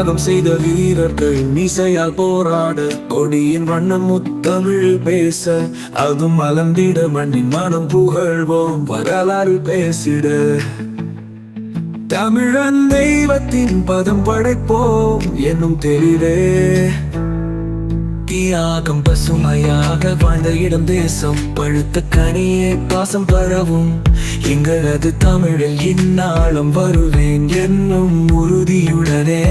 தியாகம் செய்த வீரர்கள் மீசையால் போராட, கொடியின் வண்ணம் முத்தமிழ் பேச, அதுவும் மலர்ந்திட மண்ணின் மனம் புகழ்வோம் வரலாறு பேசிட. தமிழன் தெய்வத்தின் பதம் படைப்போம் என்னும் தெளிவே, தியாகம் பசுமையாக வாழ்ந்த இடம் தேசம், பழுத்த கனியே பாசம் பரவும் எங்களது தமிழில் இந்நாளும் வருவேன் என்னும் உறுதியுடனே.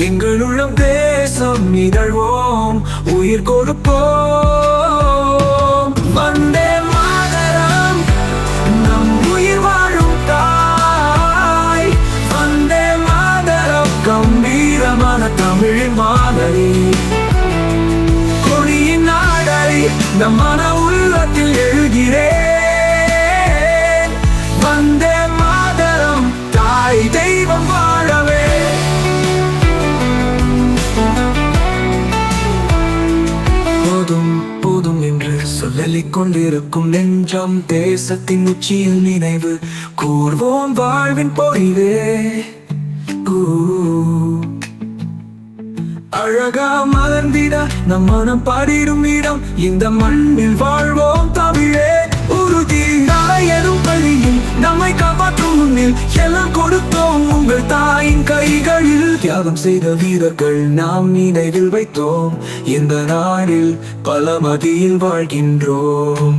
எங்களுள்ளம் தேசம் நிகழ்வோம் உயிர் கொடுப்போம். வந்தே மாதரம் நம் உயிர் வாழும் தாய், வந்தே மாதரம் கம்பீரமான தமிழின் மாதிரி, நம் மன உள்ளத்தில் எழுகிறேன். வந்தே மாதரம் தாய் தெய்வம் வாழவே. போதும் போதும் என்று சொல்லிக் கொண்டிருக்கும் நெஞ்சம், தேசத்தின் உச்சியில் நினைவு கூர்வோம் வாழ்வின் பொறிவே. அழகா மலர்ந்திட நம் மனம் பாடிடும் இடம், இந்த மண்ணில் வாழ்வோம் தமிழே உறுதி. எனும் பள்ளியில் நம்மை காப்பாற்றும் முன்னில் எல்லாம் கொடுத்தோம் உங்கள் தாயின் கைகளில். தியாகம் செய்த வீரர்கள் நாம் நினைவில் வைத்தோம், இந்த நாளில் பல மதியில் வாழ்கின்றோம்.